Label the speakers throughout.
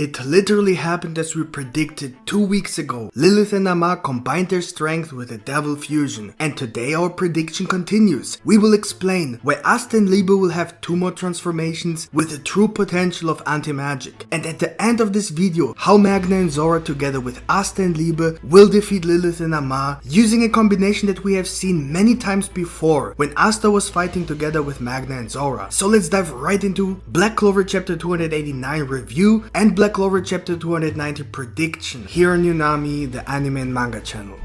Speaker 1: It literally happened as we predicted 2 weeks ago. Lilith and Naamah combined their strength with a devil fusion, and today our prediction continues. We will explain why Asta and Liebe will have 2 more transformations with the true potential of anti-magic, and at the end of this video, how Magna and Zora together with Asta and Liebe will defeat Lilith and Naamah using a combination that we have seen many times before when Asta was fighting together with Magna and Zora. So let's dive right into Black Clover Chapter 289 review and Black Clover Chapter 290 prediction here on Unami, the anime and manga channel.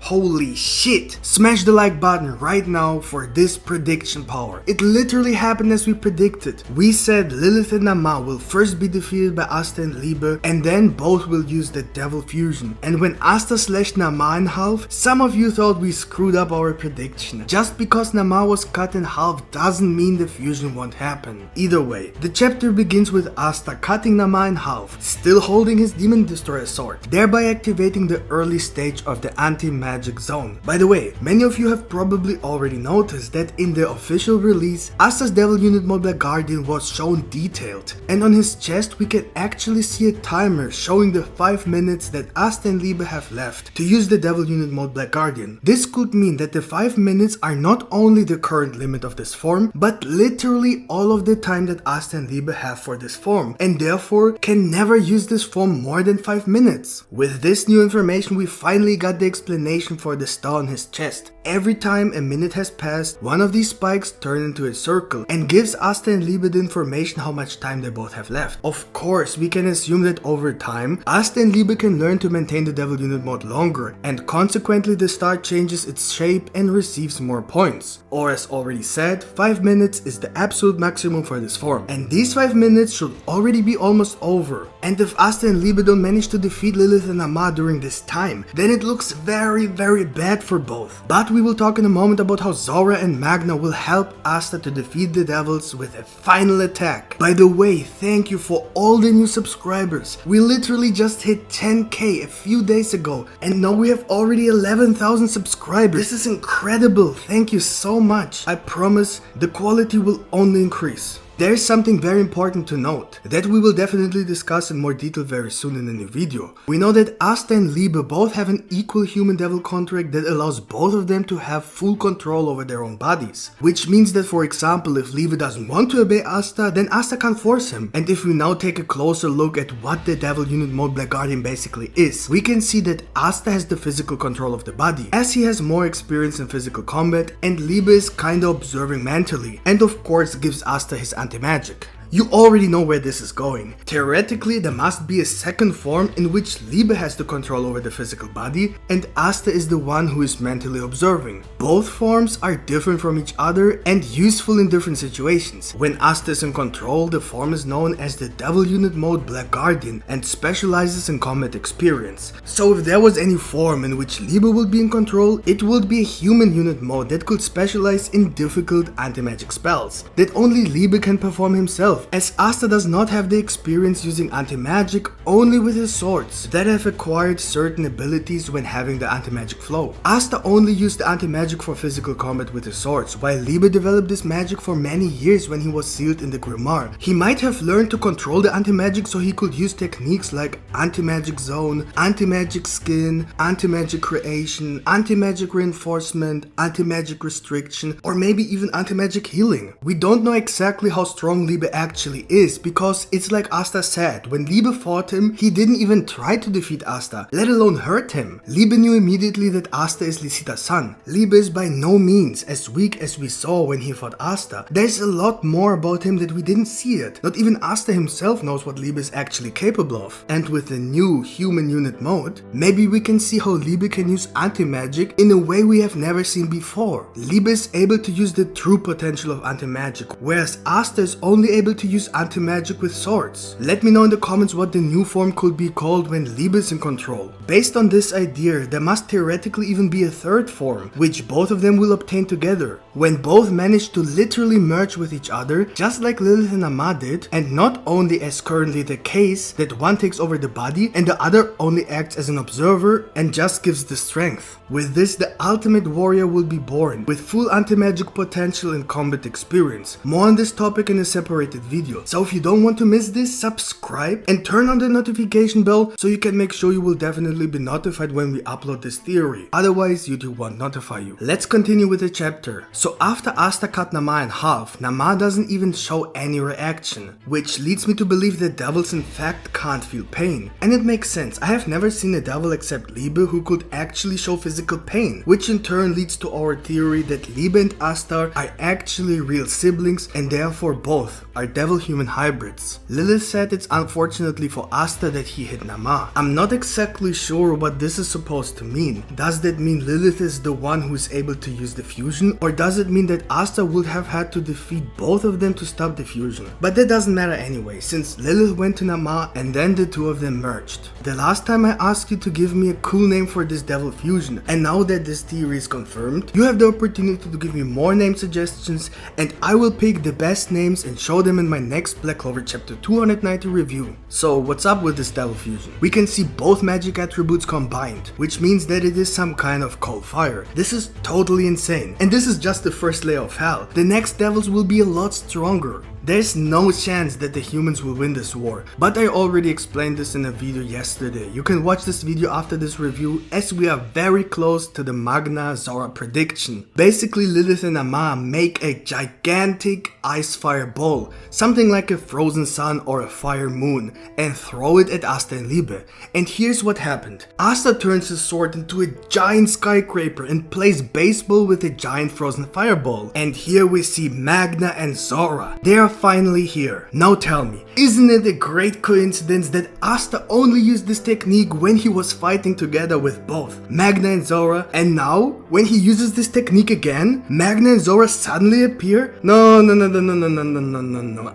Speaker 1: Holy shit! Smash the like button right now for this prediction power. It literally happened as we predicted. We said Lilith and Naamah will first be defeated by Asta and Liebe, and then both will use the devil fusion. And when Asta slashed Naamah in half, some of you thought we screwed up our prediction. Just because Naamah was cut in half doesn't mean the fusion won't happen. Either way, the chapter begins with Asta cutting Naamah in half, still holding his Demon Destroyer sword, thereby activating the early stage of the anti-magic zone. By the way, many of you have probably already noticed that in the official release, Asta's Devil Unit Mode Black Guardian was shown detailed, and on his chest we can actually see a timer showing the 5 minutes that Asta and Liebe have left to use the Devil Unit Mode Black Guardian. This could mean that the 5 minutes are not only the current limit of this form, but literally all of the time that Asta and Liebe have for this form, and therefore can never use this form more than 5 minutes. With this new information, we finally got the explanation for the star on his chest. Every time a minute has passed, one of these spikes turn into a circle and gives Asta and Liebe the information how much time they both have left. Of course, we can assume that over time, Asta and Liebe can learn to maintain the Devil Unit Mode longer, and consequently the star changes its shape and receives more points. Or as already said, 5 minutes is the absolute maximum for this form, and these 5 minutes should already be almost over. And if Asta and Liebe don't manage to defeat Lilith and Naamah during this time, then it looks very bad for both. But we will talk in a moment about how Zora and Magna will help Asta to defeat the devils with a final attack. By the way, thank you for all the new subscribers. We literally just hit 10k a few days ago, and now we have already 11,000 subscribers. This is incredible. Thank you so much. I promise the quality will only increase. There's something very important to note that we will definitely discuss in more detail very soon in a new video. We know that Asta and Liebe both have an equal human-devil contract that allows both of them to have full control over their own bodies. Which means that, for example, if Liebe doesn't want to obey Asta, then Asta can't force him. And if we now take a closer look at what the Devil Unit Mode Black Guardian basically is, we can see that Asta has the physical control of the body, as he has more experience in physical combat, and Liebe is kinda observing mentally, and of course gives Asta his anti-magic. You already know where this is going. Theoretically, there must be a second form in which Liebe has the control over the physical body and Asta is the one who is mentally observing. Both forms are different from each other and useful in different situations. When Asta is in control, the form is known as the Devil Unit Mode Black Guardian and specializes in combat experience. So if there was any form in which Liebe would be in control, it would be a human unit mode that could specialize in difficult anti-magic spells that only Liebe can perform himself, as Asta does not have the experience using anti-magic, only with his swords that have acquired certain abilities when having the anti-magic flow. Asta only used the anti-magic for physical combat with his swords, while Liebe developed this magic for many years when he was sealed in the Grimoire. He might have learned to control the anti-magic so he could use techniques like anti-magic zone, anti-magic skin, anti-magic creation, anti-magic reinforcement, anti-magic restriction, or maybe even anti-magic healing. We don't know exactly how strong Liebe actually is, because it's like Asta said, when Liebe fought him, he didn't even try to defeat Asta, let alone hurt him. Liebe knew immediately that Asta is Lisita's son. Liebe is by no means as weak as we saw when he fought Asta. There's a lot more about him that we didn't see yet. Not even Asta himself knows what Liebe is actually capable of. And with the new human unit mode, maybe we can see how Liebe can use anti-magic in a way we have never seen before. Liebe is able to use the true potential of anti-magic, whereas Asta is only able to use anti-magic with swords. Let me know in the comments what the new form could be called when Liebe is in control. Based on this idea, there must theoretically even be a third form, which both of them will obtain together, when both manage to literally merge with each other, just like Lilith and Naamah did, and not only as currently the case that one takes over the body and the other only acts as an observer and just gives the strength. With this, the ultimate warrior will be born, with full anti-magic potential and combat experience. More on this topic in a separated video. So if you don't want to miss this, subscribe and turn on the notification bell so you can make sure you will definitely be notified when we upload this theory. Otherwise, YouTube won't notify you. Let's continue with the chapter. So after Asta cut Naamah in half, Naamah doesn't even show any reaction, which leads me to believe that devils in fact can't feel pain. And it makes sense. I have never seen a devil except Liebe who could actually show physical pain, which in turn leads to our theory that Liebe and Asta are actually real siblings and therefore both are devil-human hybrids. Lilith said it's unfortunately for Asta that he hit Naamah. I'm not exactly sure what this is supposed to mean. Does that mean Lilith is the one who is able to use the fusion, or does it mean that Asta would have had to defeat both of them to stop the fusion? But that doesn't matter anyway, since Lilith went to Naamah and then the two of them merged. The last time I asked you to give me a cool name for this devil fusion, and now that this theory is confirmed, you have the opportunity to give me more name suggestions and I will pick the best names and show them in my next Black Clover Chapter 290 review. So what's up with this devil fusion? We can see both magic attributes combined, which means that it is some kind of cold fire. This is totally insane. And this is just the first layer of hell. The next devils will be a lot stronger. There's no chance that the humans will win this war, but I already explained this in a video yesterday. You can watch this video after this review as we are very close to the Magna and Zora prediction. Basically, Lilith and Naamah make a gigantic ice fire ball, something like a frozen sun or a fire moon, and throw it at Asta and Liebe. And here's what happened. Asta turns his sword into a giant skyscraper and plays baseball with a giant frozen fireball. And here we see Magna and Zora. They are finally here. Now tell me, isn't it a great coincidence that Asta only used this technique when he was fighting together with both Magna and Zora, and now when he uses this technique again, Magna and Zora suddenly appear? No,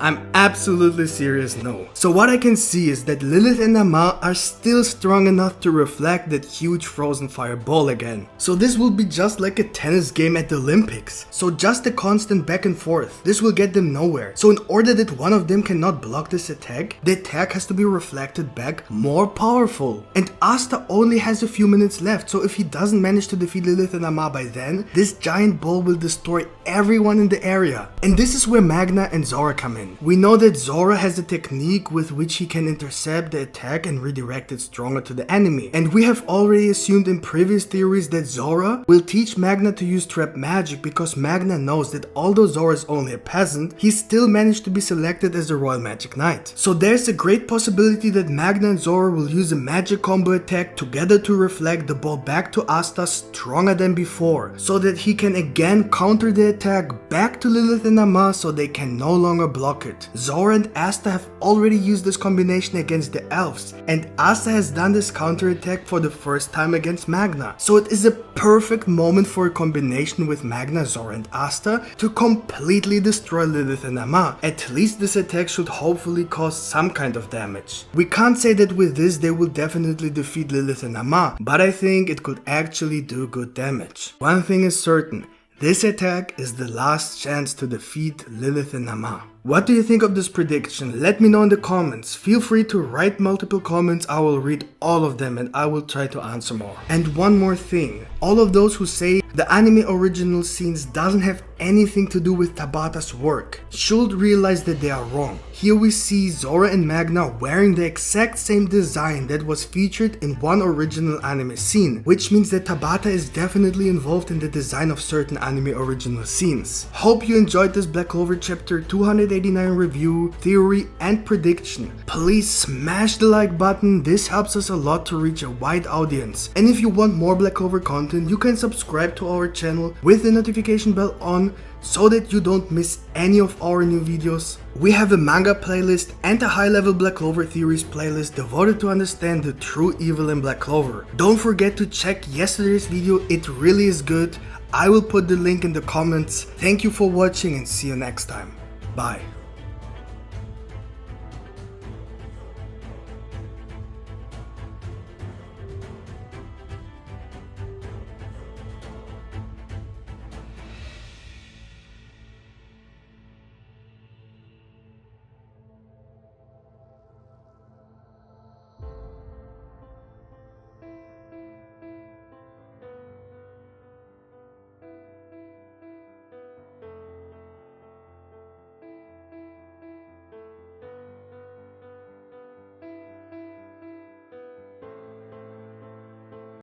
Speaker 1: I'm absolutely serious, no. So what I can see is that Lilith and Naamah are still strong enough to reflect that huge frozen fireball again. So this will be just like a tennis game at the Olympics. So just a constant back and forth. This will get them nowhere. So in order that one of them cannot block this attack, the attack has to be reflected back more powerful. And Asta only has a few minutes left, so if he doesn't manage to defeat Lilith and Naamah by then, this giant ball will destroy everyone in the area. And this is where Magna and Zora come in. We know that Zora has a technique with which he can intercept the attack and redirect it stronger to the enemy. And we have already assumed in previous theories that Zora will teach Magna to use trap magic because Magna knows that although Zora is only a peasant, he still managed to be selected as a Royal Magic Knight. So there's a great possibility that Magna and Zora will use a magic combo attack together to reflect the ball back to Asta stronger than before, so that he can again counter the attack back to Lilith and Naamah so they can no longer block it. Zora and Asta have already used this combination against the elves, and Asta has done this counter attack for the first time against Magna. So it is a perfect moment for a combination with Magna, Zora and Asta to completely destroy Lilith and Naamah. At least this attack should hopefully cause some kind of damage. We can't say that with this they will definitely defeat Lilith and Naamah, but I think it could actually do good damage. One thing is certain, this attack is the last chance to defeat Lilith and Naamah. What do you think of this prediction? Let me know in the comments. Feel free to write multiple comments, I will read all of them and I will try to answer more. And one more thing, all of those who say the anime original scenes doesn't have anything to do with Tabata's work should realize that they are wrong. Here we see Zora and Magna wearing the exact same design that was featured in one original anime scene, which means that Tabata is definitely involved in the design of certain anime original scenes. Hope you enjoyed this Black Clover Chapter 289 review, theory and prediction. Please smash the like button, this helps us a lot to reach a wide audience. And if you want more Black Clover content, you can subscribe to our channel with the notification bell on so that you don't miss any of our new videos. We have a manga playlist and a high-level Black Clover theories playlist devoted to understand the true evil in Black Clover. Don't forget to check yesterday's video, it really is good. I will put the link in the comments. Thank you for watching and see you next time. Bye.